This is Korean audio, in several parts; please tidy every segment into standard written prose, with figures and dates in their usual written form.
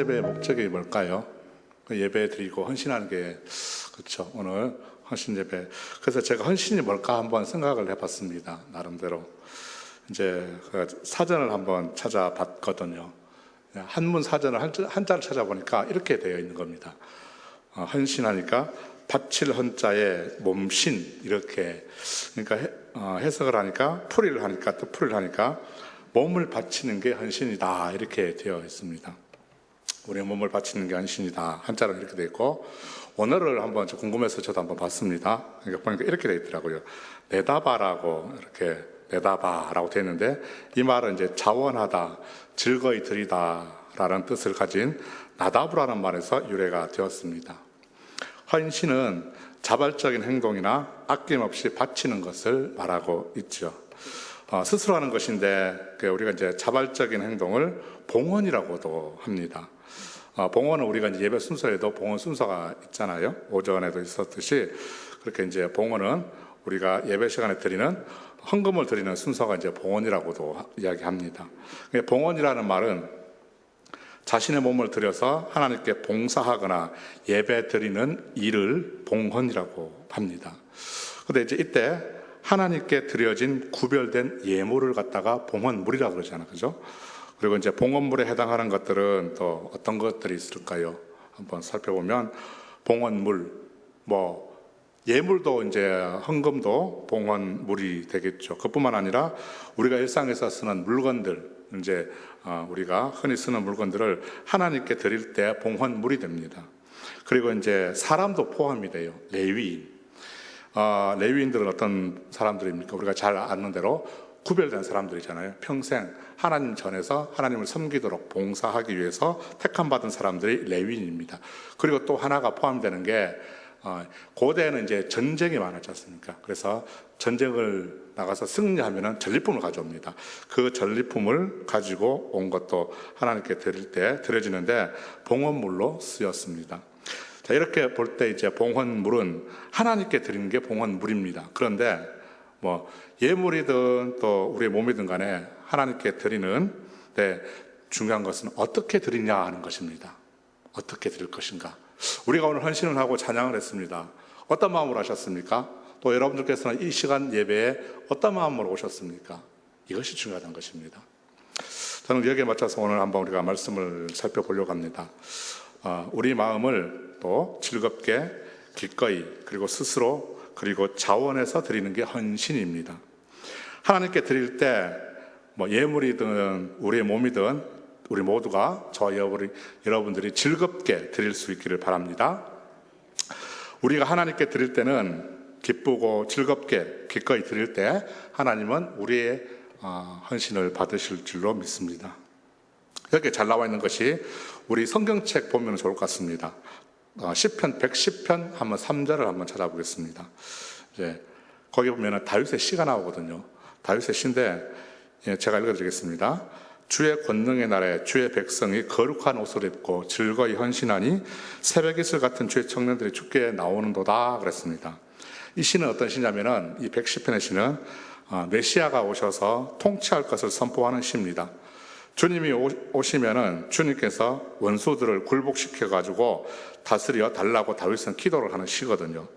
예배의 목적이 뭘까요? 예배 드리고 헌신하는 게, 그렇죠. 오늘 헌신 예배. 그래서 제가 헌신이 뭘까 한번 생각을 해봤습니다. 나름대로. 이제 그 사전을 한번 찾아봤거든요. 한문 사전을 한자를 찾아보니까 이렇게 되어 있는 겁니다. 헌신하니까 바칠 헌자에 몸신, 이렇게. 그러니까 해석을 하니까 풀이를 하니까 몸을 바치는 게 헌신이다, 이렇게 되어 있습니다. 우리의 몸을 바치는 게 헌신이다, 한자로 이렇게 되어 있고, 원어를 한번 궁금해서 저도 한번 봤습니다. 그러니까 보니까 이렇게 되어 있더라고요. 내다바라고, 이렇게 내다바라고 되어 있는데, 이 말은 이제 자원하다, 즐거이 드리다 라는 뜻을 가진 나다브라는 말에서 유래가 되었습니다. 헌신은 자발적인 행동이나 아낌없이 바치는 것을 말하고 있죠. 스스로 하는 것인데, 우리가 이제 자발적인 행동을 봉헌이라고도 합니다. 봉헌은 우리가 이제 예배 순서에도 봉헌 순서가 있잖아요. 오전에도 있었듯이, 그렇게 이제 봉헌은 우리가 예배 시간에 드리는 헌금을 드리는 순서가 이제 봉헌이라고도 이야기합니다. 봉헌이라는 말은 자신의 몸을 들여서 하나님께 봉사하거나 예배 드리는 일을 봉헌이라고 합니다. 그런데 이제 이때 하나님께 드려진 구별된 예물을 갖다가 봉헌물이라고 그러잖아요. 그죠? 그리고 이제 봉헌물에 해당하는 것들은 또 어떤 것들이 있을까요? 한번 살펴보면 봉헌물, 예물도 이제 헌금도 봉헌물이 되겠죠. 그뿐만 아니라 우리가 일상에서 쓰는 물건들, 이제 우리가 흔히 쓰는 물건들을 하나님께 드릴 때 봉헌물이 됩니다. 그리고 이제 사람도 포함이 돼요. 레위인. 레위인들은 어떤 사람들입니까? 우리가 잘 아는 대로 구별된 사람들이잖아요. 평생 하나님 전에서 하나님을 섬기도록 봉사하기 위해서 택함받은 사람들이 레위인입니다. 그리고 또 하나가 포함되는 게, 고대에는 이제 전쟁이 많았지 않습니까? 그래서 전쟁을 나가서 승리하면 전리품을 가져옵니다. 그 전리품을 가지고 온 것도 하나님께 드릴 때 드려지는데 봉헌물로 쓰였습니다. 자, 이렇게 볼 때 이제 봉헌물은 하나님께 드리는 게 봉헌물입니다. 그런데 예물이든 또 우리의 몸이든 간에 하나님께 드리는 데 중요한 것은 어떻게 드리냐 하는 것입니다. 어떻게 드릴 것인가. 우리가 오늘 헌신을 하고 찬양을 했습니다. 어떤 마음으로 하셨습니까? 또 여러분들께서는 이 시간 예배에 어떤 마음으로 오셨습니까? 이것이 중요하다는 것입니다. 저는 여기에 맞춰서 오늘 한번 우리가 말씀을 살펴보려고 합니다. 우리 마음을 또 즐겁게, 기꺼이, 그리고 스스로, 그리고 자원해서 드리는 게 헌신입니다. 하나님께 드릴 때 예물이든 우리의 몸이든 우리 모두가 여러분들이 즐겁게 드릴 수 있기를 바랍니다. 우리가 하나님께 드릴 때는 기쁘고 즐겁게 기꺼이 드릴 때 하나님은 우리의 헌신을 받으실 줄로 믿습니다. 이렇게 잘 나와 있는 것이 우리 성경책 보면 좋을 것 같습니다. 시편 110편 한번 3절을 한번 찾아보겠습니다. 이제 거기 보면 다윗의 시가 나오거든요. 다윗의 시인데 제가 읽어드리겠습니다. 주의 권능의 날에 주의 백성이 거룩한 옷을 입고 즐거이 헌신하니 새벽 이슬 같은 주의 청년들이 주께 나오는도다 그랬습니다. 이 시는 어떤 시냐면은, 이 110편의 시는 메시아가 오셔서 통치할 것을 선포하는 시입니다. 주님이 오시면은 주님께서 원수들을 굴복시켜 가지고 다스려 달라고 다윗은 기도를 하는 시거든요.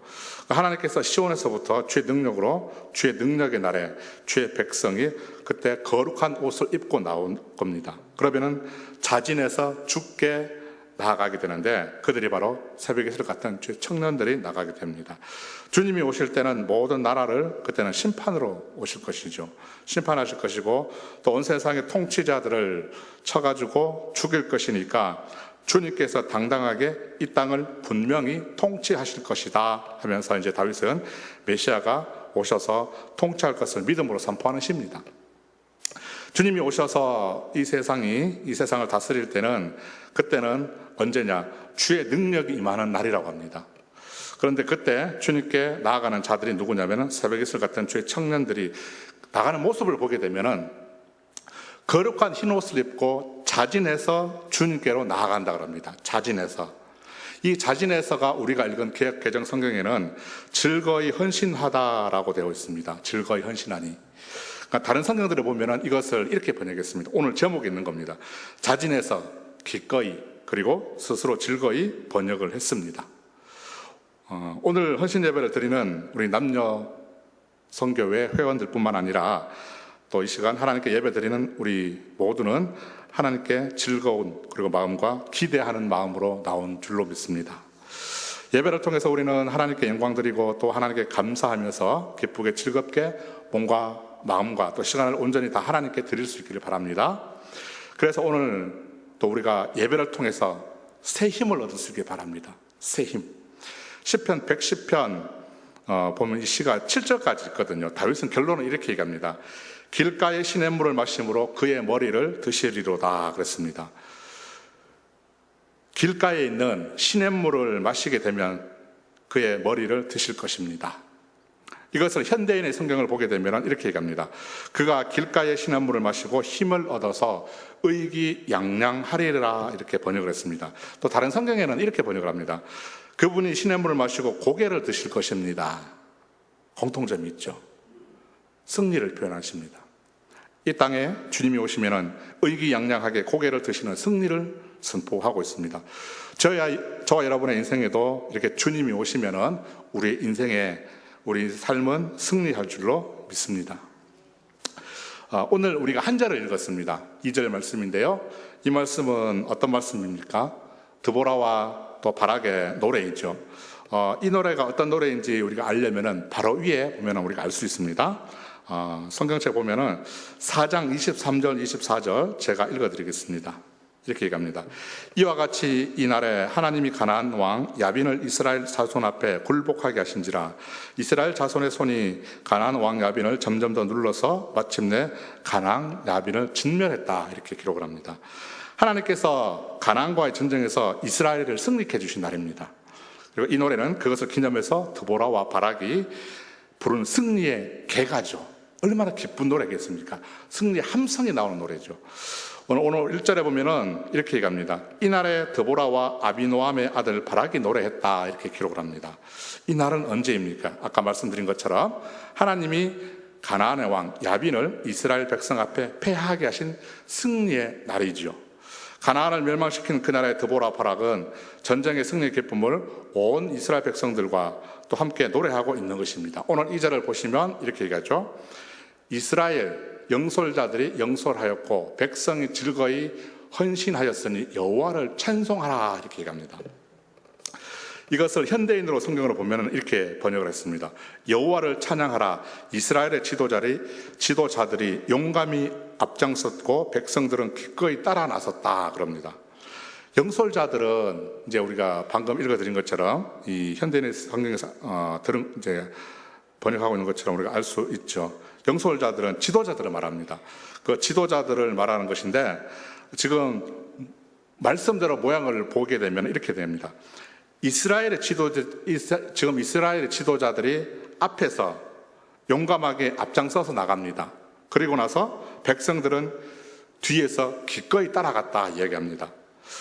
하나님께서 시온에서부터 주의 능력으로, 주의 능력의 날에 주의 백성이 그때 거룩한 옷을 입고 나온 겁니다. 그러면은 자진해서 주께 나아가게 되는데, 그들이 바로 새벽의 이슬 같은 주의 청년들이 나가게 됩니다. 주님이 오실 때는 모든 나라를 그때는 심판으로 오실 것이죠. 심판하실 것이고, 또 온 세상의 통치자들을 쳐가지고 죽일 것이니까 주님께서 당당하게 이 땅을 분명히 통치하실 것이다 하면서 이제 다윗은 메시아가 오셔서 통치할 것을 믿음으로 선포하는 시입니다. 주님이 오셔서 이 세상을 다스릴 때는, 그때는 언제냐? 주의 능력이 임하는 날이라고 합니다. 그런데 그때 주님께 나아가는 자들이 누구냐면은 새벽 이슬 같은 주의 청년들이 나가는 모습을 보게 되면은 거룩한 흰 옷을 입고 자진해서 주님께로 나아간다 그럽니다. 자진해서. 이 자진해서가 우리가 읽은 개역 개정 성경에는 즐거이 헌신하다라고 되어 있습니다. 즐거이 헌신하니. 그러니까 다른 성경들을 보면은 이것을 이렇게 번역했습니다. 오늘 제목에 있는 겁니다. 자진해서, 기꺼이, 그리고 스스로 즐거이 번역을 했습니다. 오늘 헌신 예배를 드리는 우리 남녀 선교회 회원들뿐만 아니라 또 이 시간 하나님께 예배 드리는 우리 모두는 하나님께 즐거운 그리고 마음과 기대하는 마음으로 나온 줄로 믿습니다. 예배를 통해서 우리는 하나님께 영광 드리고 또 하나님께 감사하면서 기쁘게 즐겁게 몸과 마음과 또 시간을 온전히 다 하나님께 드릴 수 있기를 바랍니다. 그래서 오늘 또 우리가 예배를 통해서 새 힘을 얻을 수 있길 바랍니다. 새 힘. 시편 110편 보면 이 시가 7절까지 있거든요. 다윗은 결론은 이렇게 얘기합니다. 길가의 시냇물을 마심으로 그의 머리를 드시리로다 그랬습니다. 길가에 있는 시냇물을 마시게 되면 그의 머리를 드실 것입니다. 이것을 현대인의 성경을 보게 되면 이렇게 얘기합니다. 그가 길가의 시냇물을 마시고 힘을 얻어서 의기양양하리라 이렇게 번역을 했습니다. 또 다른 성경에는 이렇게 번역을 합니다. 그분이 시냇물을 마시고 고개를 드실 것입니다. 공통점이 있죠. 승리를 표현하십니다. 이 땅에 주님이 오시면 의기양양하게 고개를 드시는 승리를 선포하고 있습니다. 저와 여러분의 인생에도 이렇게 주님이 오시면 우리 인생에 우리 삶은 승리할 줄로 믿습니다. 오늘 우리가 한 절을 읽었습니다. 2절 말씀인데요. 이 말씀은 어떤 말씀입니까? 드보라와 또 바락의 노래이죠. 이 노래가 어떤 노래인지 우리가 알려면 바로 위에 보면 우리가 알 수 있습니다. 성경책 보면은 4장 23절 24절 제가 읽어드리겠습니다. 이렇게 얘기합니다. 이와 같이 이날에 하나님이 가나안 왕 야빈을 이스라엘 자손 앞에 굴복하게 하신지라. 이스라엘 자손의 손이 가나안 왕 야빈을 점점 더 눌러서 마침내 가나안 야빈을 진멸했다 이렇게 기록을 합니다. 하나님께서 가나안과의 전쟁에서 이스라엘을 승리케 해주신 날입니다. 그리고 이 노래는 그것을 기념해서 드보라와 바락이 부른 승리의 개가죠. 얼마나 기쁜 노래겠습니까? 승리의 함성이 나오는 노래죠. 오늘 1절에 보면은 이렇게 얘기합니다. 이날에 드보라와 아비노함의 아들 바락이 노래했다 이렇게 기록을 합니다. 이 날은 언제입니까? 아까 말씀드린 것처럼 하나님이 가나안의 왕 야빈을 이스라엘 백성 앞에 패하게 하신 승리의 날이지요. 가나안을 멸망시킨 그날의 드보라 바락은 전쟁의 승리의 기쁨을 온 이스라엘 백성들과 또 함께 노래하고 있는 것입니다. 오늘 2절을 보시면 이렇게 얘기하죠. 이스라엘 영솔자들이 영솔하였고 백성이 즐거이 헌신하였으니 여호와를 찬송하라 이렇게 얘기합니다. 이것을 현대인으로 성경으로 보면 이렇게 번역을 했습니다. 여호와를 찬양하라. 이스라엘의 지도자들이 용감히 앞장섰고 백성들은 기꺼이 따라 나섰다 그럽니다. 영솔자들은 이제 우리가 방금 읽어드린 것처럼 이 현대인의 성경에서 이제 번역하고 있는 것처럼 우리가 알 수 있죠. 영솔자들은 지도자들을 말합니다. 그 지도자들을 말하는 것인데 지금 말씀대로 모양을 보게 되면 이렇게 됩니다. 지금 이스라엘의 지도자들이 앞에서 용감하게 앞장서서 나갑니다. 그리고 나서 백성들은 뒤에서 기꺼이 따라갔다 이야기합니다.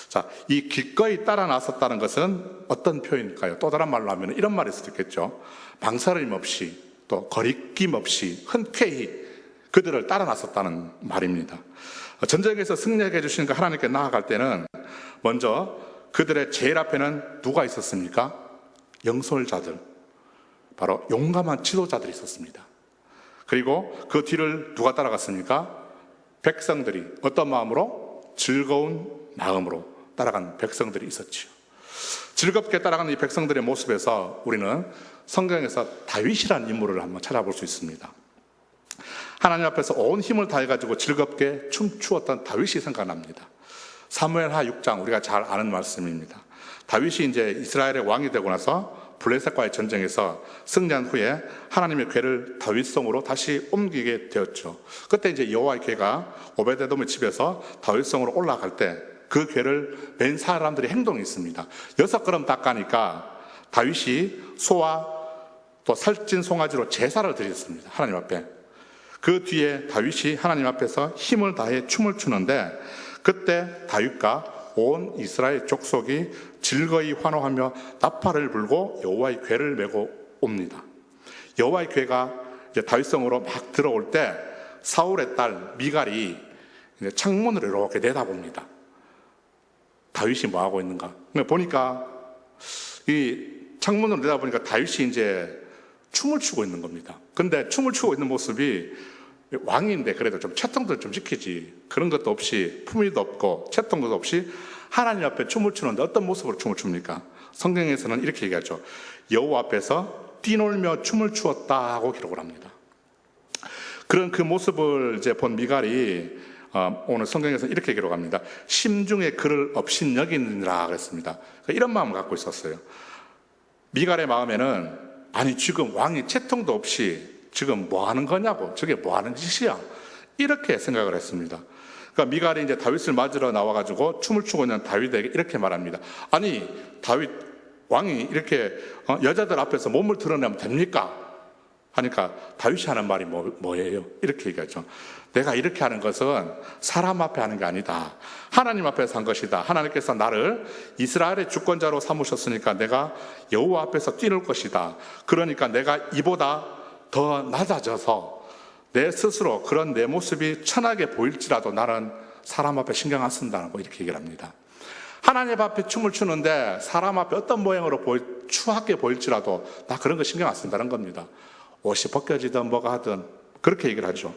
자, 이 기꺼이 따라 나섰다는 것은 어떤 표현일까요? 또 다른 말로 하면 이런 말일 수도 있겠죠. 망설임 없이 또 거리낌 없이 흔쾌히 그들을 따라 나섰다는 말입니다. 전쟁에서 승리하게 해주신 그 하나님께 나아갈 때는 먼저 그들의 제일 앞에는 누가 있었습니까? 영솔자들, 바로 용감한 지도자들이 있었습니다. 그리고 그 뒤를 누가 따라갔습니까? 백성들이 어떤 마음으로? 즐거운 마음으로 따라간 백성들이 있었지요. 즐겁게 따라가는 이 백성들의 모습에서 우리는 성경에서 다윗이라는 인물을 한번 찾아볼 수 있습니다. 하나님 앞에서 온 힘을 다해가지고 즐겁게 춤추었던 다윗이 생각납니다. 사무엘하 6장 우리가 잘 아는 말씀입니다. 다윗이 이제 이스라엘의 왕이 되고 나서 블레셋과의 전쟁에서 승리한 후에 하나님의 궤를 다윗성으로 다시 옮기게 되었죠. 그때 이제 여호와의 궤가 오베데돔의 집에서 다윗성으로 올라갈 때 그 궤를 맨 사람들의 행동이 있습니다. 6걸음 닦아니까 다윗이 소와 또 살찐 송아지로 제사를 드렸습니다. 하나님 앞에. 그 뒤에 다윗이 하나님 앞에서 힘을 다해 춤을 추는데 그때 다윗과 온 이스라엘 족속이 즐거이 환호하며 나팔을 불고 여호와의 궤를 메고 옵니다. 여호와의 궤가 이제 다윗성으로 막 들어올 때 사울의 딸 미갈이 창문으로 이렇게 내다봅니다. 다윗이 뭐 하고 있는가? 보니까 이 창문으로 내다보니까 다윗이 이제 춤을 추고 있는 겁니다. 근데 춤을 추고 있는 모습이 왕인데 그래도 좀 채통도 좀 지키지. 그런 것도 없이 품위도 없고 채통도 없이 하나님 앞에 춤을 추는데 어떤 모습으로 춤을 춥니까? 성경에서는 이렇게 얘기하죠. 여호와 앞에서 뛰놀며 춤을 추었다 하고 기록을 합니다. 그런 그 모습을 이제 본 미갈이 오늘 성경에서 이렇게 기록합니다. 심중에 그를 업신여기느니라 그랬습니다. 이런 마음을 갖고 있었어요. 미갈의 마음에는 아니 지금 왕이 채통도 없이 지금 뭐 하는 거냐고, 저게 뭐 하는 짓이야, 이렇게 생각을 했습니다. 그러니까 미갈이 이제 다윗을 맞으러 나와가지고 춤을 추고 있는 다윗에게 이렇게 말합니다. 아니 다윗 왕이 이렇게 여자들 앞에서 몸을 드러내면 됩니까? 하니까 다윗이 하는 말이 뭐예요? 이렇게 얘기하죠. 내가 이렇게 하는 것은 사람 앞에 하는 게 아니다. 하나님 앞에서 한 것이다. 하나님께서 나를 이스라엘의 주권자로 삼으셨으니까 내가 여호와 앞에서 뛰놀 것이다. 그러니까 내가 이보다 더 낮아져서 내 스스로 그런 내 모습이 천하게 보일지라도 나는 사람 앞에 신경 안 쓴다고 이렇게 얘기를 합니다. 하나님 앞에 춤을 추는데 사람 앞에 어떤 모양으로 추하게 보일지라도 나 그런 거 신경 안 쓴다는 겁니다. 옷이 벗겨지든 뭐가 하든 그렇게 얘기를 하죠.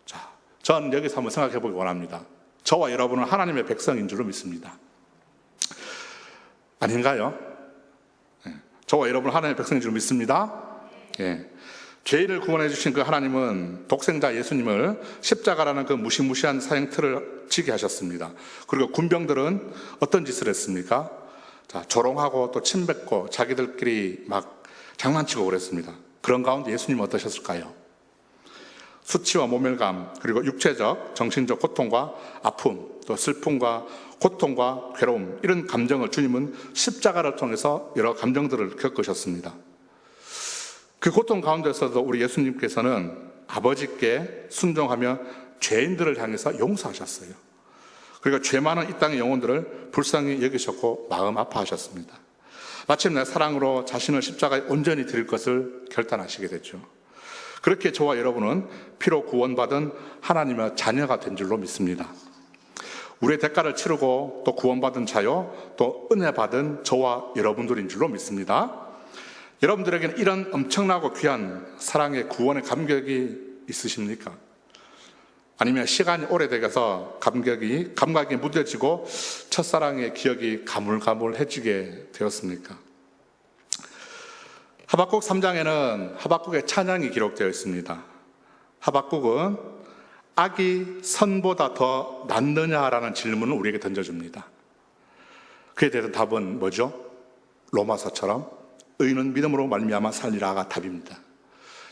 자, 전 여기서 한번 생각해 보기 원합니다. 저와 여러분은 하나님의 백성인 줄로 믿습니다. 아닌가요? 저와 여러분은 하나님의 백성인 줄로 믿습니다. 예. 죄인을 구원해 주신 그 하나님은 독생자 예수님을 십자가라는 그 무시무시한 사형틀을 지게 하셨습니다. 그리고 군병들은 어떤 짓을 했습니까? 자, 조롱하고 또 침뱉고 자기들끼리 막 장난치고 그랬습니다. 그런 가운데 예수님은 어떠셨을까요? 수치와 모멸감, 그리고 육체적, 정신적 고통과 아픔, 또 슬픔과 고통과 괴로움, 이런 감정을 주님은 십자가를 통해서 여러 감정들을 겪으셨습니다. 그 고통 가운데서도 우리 예수님께서는 아버지께 순종하며 죄인들을 향해서 용서하셨어요. 그리고 죄 많은 이 땅의 영혼들을 불쌍히 여기셨고 마음 아파하셨습니다. 마침내 사랑으로 자신을 십자가에 온전히 드릴 것을 결단하시게 됐죠. 그렇게 저와 여러분은 피로 구원받은 하나님의 자녀가 된 줄로 믿습니다. 우리의 대가를 치르고 또 구원받은 자요, 또 은혜 받은 저와 여러분들인 줄로 믿습니다. 여러분들에게는 이런 엄청나고 귀한 사랑의 구원의 감격이 있으십니까? 아니면 시간이 오래돼서 감각이 무뎌지고 첫사랑의 기억이 가물가물해지게 되었습니까? 하박국 3장에는 하박국의 찬양이 기록되어 있습니다. 하박국은 악이 선보다 더 낫느냐라는 질문을 우리에게 던져줍니다. 그에 대한 답은 뭐죠? 로마서처럼 의인은 믿음으로 말미암아 살리라가 답입니다.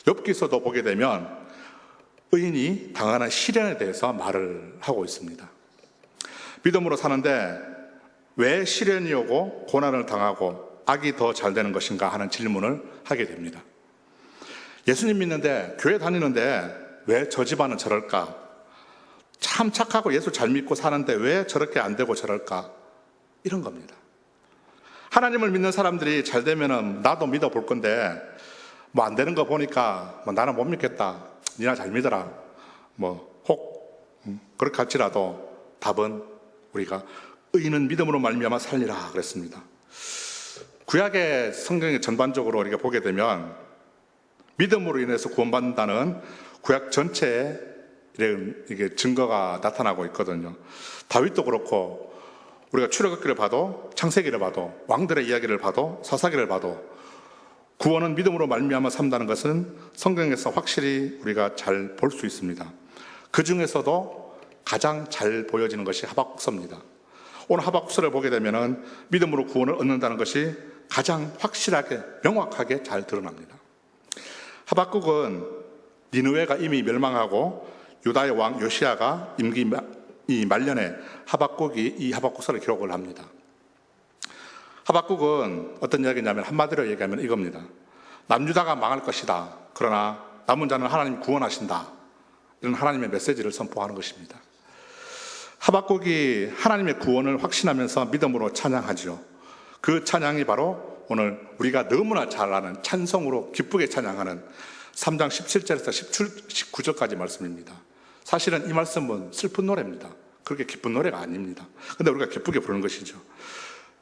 욥기서도 보게 되면 의인이 당하는 시련에 대해서 말을 하고 있습니다. 믿음으로 사는데 왜 시련이 오고 고난을 당하고 악이 더 잘 되는 것인가 하는 질문을 하게 됩니다. 예수님 믿는데, 교회 다니는데 왜 저 집안은 저럴까? 참 착하고 예수 잘 믿고 사는데 왜 저렇게 안 되고 저럴까? 이런 겁니다. 하나님을 믿는 사람들이 잘 되면은 나도 믿어볼 건데 뭐 안 되는 거 보니까 뭐 나는 못 믿겠다, 니나 잘 믿어라, 뭐 혹 그렇게 할지라도 답은 우리가 의인은 믿음으로 말미암아 살리라 그랬습니다. 구약의 성경의 전반적으로 우리가 보게 되면 믿음으로 인해서 구원받는다는 구약 전체에 이게 증거가 나타나고 있거든요. 다윗도 그렇고 우리가 출애굽기를 봐도 창세기를 봐도 왕들의 이야기를 봐도 사사기를 봐도 구원은 믿음으로 말미암아 산다는 것은 성경에서 확실히 우리가 잘 볼 수 있습니다. 그 중에서도 가장 잘 보여지는 것이 하박국서입니다. 오늘 하박국서를 보게 되면은 믿음으로 구원을 얻는다는 것이 가장 확실하게 명확하게 잘 드러납니다. 하박국은 니느웨가 이미 멸망하고 유다의 왕 요시야가 임기 말년에 하박국이 이 하박국서를 기록을 합니다. 하박국은 어떤 이야기냐면 한마디로 얘기하면 이겁니다. 남유다가 망할 것이다. 그러나 남은 자는 하나님이 구원하신다. 이런 하나님의 메시지를 선포하는 것입니다. 하박국이 하나님의 구원을 확신하면서 믿음으로 찬양하죠. 그 찬양이 바로 오늘 우리가 너무나 잘 아는 찬송으로 기쁘게 찬양하는 3장 17절에서 19절까지 말씀입니다. 사실은 이 말씀은 슬픈 노래입니다. 그렇게 기쁜 노래가 아닙니다. 근데 우리가 기쁘게 부르는 것이죠.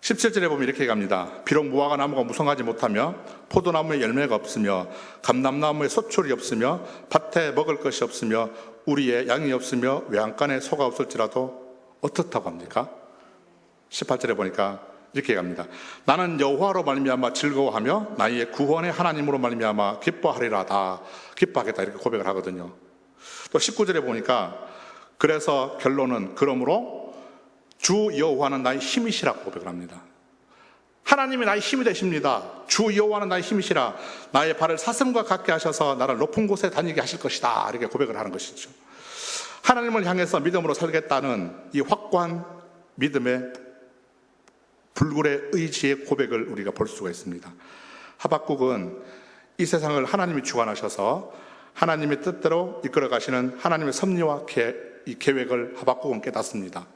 17절에 보면 이렇게 갑니다. 비록 무화과 나무가 무성하지 못하며 포도나무에 열매가 없으며 감람나무에 소출이 없으며 밭에 먹을 것이 없으며 우리의 양이 없으며 외양간에 소가 없을지라도 어떻다고 합니까? 18절에 보니까 이렇게 갑니다. 나는 여호와로 말미암아 즐거워하며 나의 구원의 하나님으로 말미암아 기뻐하리라. 다 기뻐하겠다 이렇게 고백을 하거든요. 또 19절에 보니까 그래서 결론은 그러므로 주 여호와는 나의 힘이시라고 고백을 합니다. 하나님이 나의 힘이 되십니다. 주 여호와는 나의 힘이시라. 나의 발을 사슴과 같게 하셔서 나를 높은 곳에 다니게 하실 것이다. 이렇게 고백을 하는 것이죠. 하나님을 향해서 믿음으로 살겠다는 이 확고한 믿음의 불굴의 의지의 고백을 우리가 볼 수가 있습니다. 하박국은 이 세상을 하나님이 주관하셔서 하나님의 뜻대로 이끌어 가시는 하나님의 섭리와 이 계획을 하박국은 깨닫습니다.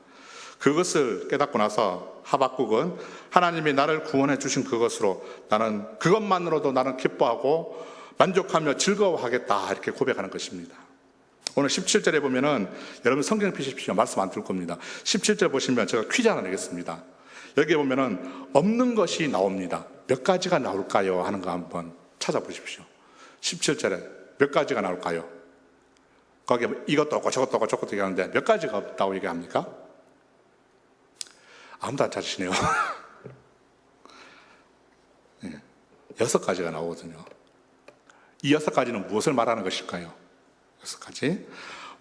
그것을 깨닫고 나서 하박국은 하나님이 나를 구원해 주신 그것으로 나는 그것만으로도 나는 기뻐하고 만족하며 즐거워하겠다 이렇게 고백하는 것입니다. 오늘 17절에 보면은 여러분 성경 펴십시오. 말씀 안 들 겁니다. 17절 보시면 제가 퀴즈 하나 내겠습니다. 여기에 보면은 없는 것이 나옵니다. 몇 가지가 나올까요? 하는 거 한번 찾아보십시오. 17절에 몇 가지가 나올까요? 거기에 이것도 없고 저것도 없고 저것도 얘기하는데 몇 가지가 없다고 얘기합니까? 아무도 안 찾으시네요. 6가지가 나오거든요. 이 6가지는 무엇을 말하는 것일까요? 6가지.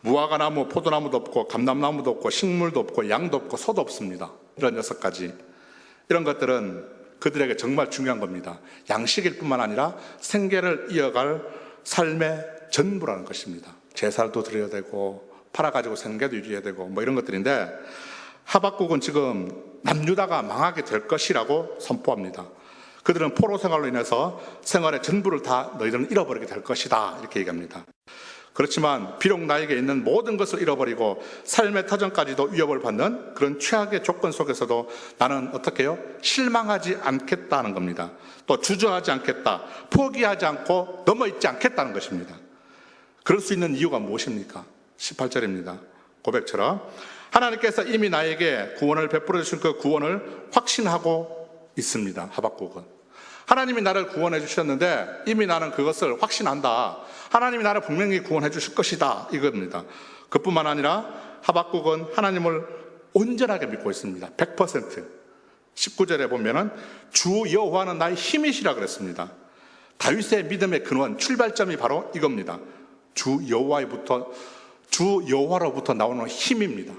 무화과 나무, 포도나무도 없고 감람나무도 없고 식물도 없고 양도 없고 소도 없습니다. 이런 6가지. 이런 것들은 그들에게 정말 중요한 겁니다. 양식일 뿐만 아니라 생계를 이어갈 삶의 전부라는 것입니다. 제사도 드려야 되고 팔아가지고 생계도 유지해야 되고 뭐 이런 것들인데 하박국은 지금 남유다가 망하게 될 것이라고 선포합니다. 그들은 포로 생활로 인해서 생활의 전부를 다 너희들은 잃어버리게 될 것이다 이렇게 얘기합니다. 그렇지만 비록 나에게 있는 모든 것을 잃어버리고 삶의 터전까지도 위협을 받는 그런 최악의 조건 속에서도 나는 어떻게 해요? 실망하지 않겠다는 겁니다. 또 주저하지 않겠다, 포기하지 않고 넘어있지 않겠다는 것입니다. 그럴 수 있는 이유가 무엇입니까? 18절입니다. 고백처럼 하나님께서 이미 나에게 구원을 베풀어 주신 그 구원을 확신하고 있습니다. 하박국은 하나님이 나를 구원해 주셨는데 이미 나는 그것을 확신한다. 하나님이 나를 분명히 구원해 주실 것이다 이겁니다. 그뿐만 아니라 하박국은 하나님을 온전하게 믿고 있습니다. 100%. 19절에 보면은 주 여호와는 나의 힘이시라 그랬습니다. 다윗의 믿음의 근원, 출발점이 바로 이겁니다. 주 여호와로부터 나오는 힘입니다.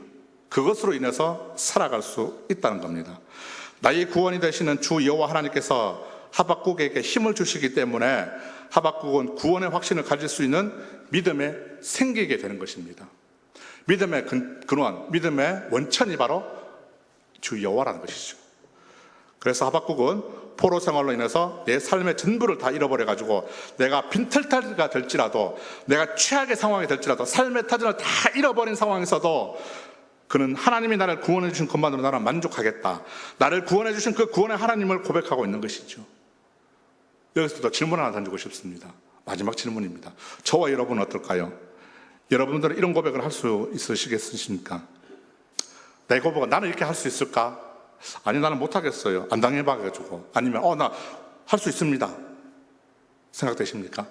그것으로 인해서 살아갈 수 있다는 겁니다. 나의 구원이 되시는 주 여호와 하나님께서 하박국에게 힘을 주시기 때문에 하박국은 구원의 확신을 가질 수 있는 믿음에 생기게 되는 것입니다. 믿음의 근원, 믿음의 원천이 바로 주 여호와라는 것이죠. 그래서 하박국은 포로 생활로 인해서 내 삶의 전부를 다 잃어버려가지고 내가 빈털터리가 될지라도 내가 최악의 상황이 될지라도 삶의 터전을 다 잃어버린 상황에서도 그는 하나님이 나를 구원해 주신 것만으로 나는 만족하겠다. 나를 구원해 주신 그 구원의 하나님을 고백하고 있는 것이죠. 여기서도 질문 하나 던지고 싶습니다. 마지막 질문입니다. 저와 여러분은 어떨까요? 여러분들은 이런 고백을 할 수 있으시겠습니까? 내 고백은 나는 이렇게 할 수 있을까? 아니 나는 못하겠어요. 안 당해봐가지고. 아니면 나 할 수 있습니다. 생각되십니까?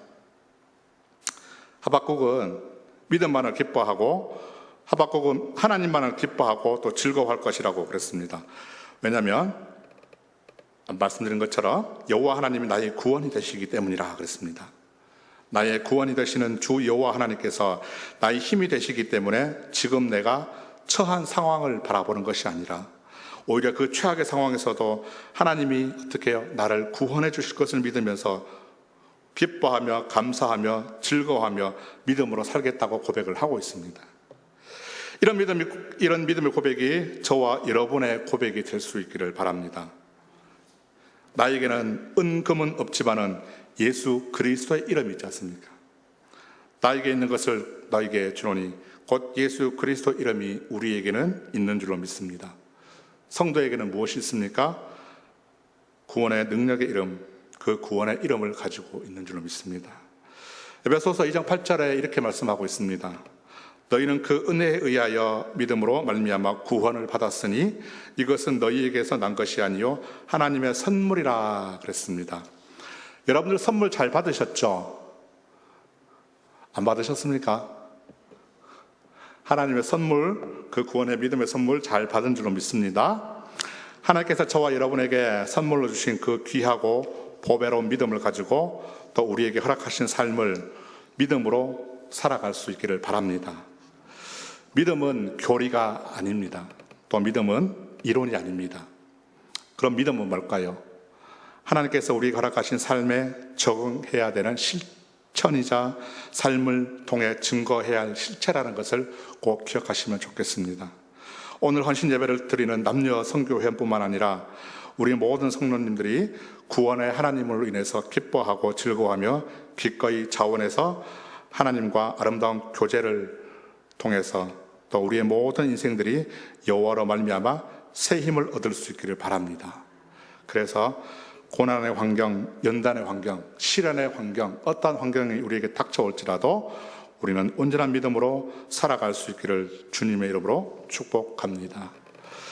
하박국은 믿음만을 기뻐하고 하박국은 하나님만을 기뻐하고 또 즐거워할 것이라고 그랬습니다. 왜냐하면 말씀드린 것처럼 여호와 하나님이 나의 구원이 되시기 때문이라 그랬습니다. 나의 구원이 되시는 주 여호와 하나님께서 나의 힘이 되시기 때문에 지금 내가 처한 상황을 바라보는 것이 아니라 오히려 그 최악의 상황에서도 하나님이 어떻게 해요? 나를 구원해 주실 것을 믿으면서 기뻐하며 감사하며 즐거워하며 믿음으로 살겠다고 고백을 하고 있습니다. 이런 믿음의 고백이 저와 여러분의 고백이 될 수 있기를 바랍니다. 나에게는 은금은 없지만은 예수 그리스도의 이름이 있지 않습니까? 나에게 있는 것을 너에게 주노니 곧 예수 그리스도 이름이 우리에게는 있는 줄로 믿습니다. 성도에게는 무엇이 있습니까? 구원의 능력의 이름, 그 구원의 이름을 가지고 있는 줄로 믿습니다. 에베소서 2장 8절에 이렇게 말씀하고 있습니다. 너희는 그 은혜에 의하여 믿음으로 말미암아 구원을 받았으니 이것은 너희에게서 난 것이 아니요 하나님의 선물이라 그랬습니다. 여러분들 선물 잘 받으셨죠? 안 받으셨습니까? 하나님의 선물, 그 구원의 믿음의 선물 잘 받은 줄로 믿습니다. 하나님께서 저와 여러분에게 선물로 주신 그 귀하고 보배로운 믿음을 가지고 또 우리에게 허락하신 삶을 믿음으로 살아갈 수 있기를 바랍니다. 믿음은 교리가 아닙니다. 또 믿음은 이론이 아닙니다. 그럼 믿음은 뭘까요? 하나님께서 우리에게 허락하신 삶에 적응해야 되는 실천이자 삶을 통해 증거해야 할 실체라는 것을 꼭 기억하시면 좋겠습니다. 오늘 헌신 예배를 드리는 남녀 선교회원뿐만 아니라 우리 모든 성도님들이 구원의 하나님으로 인해서 기뻐하고 즐거워하며 기꺼이 자원해서 하나님과 아름다운 교제를 통해서 또 우리의 모든 인생들이 여호와로 말미암아 새 힘을 얻을 수 있기를 바랍니다. 그래서 고난의 환경, 연단의 환경, 시련의 환경, 어떠한 환경이 우리에게 닥쳐올지라도 우리는 온전한 믿음으로 살아갈 수 있기를 주님의 이름으로 축복합니다.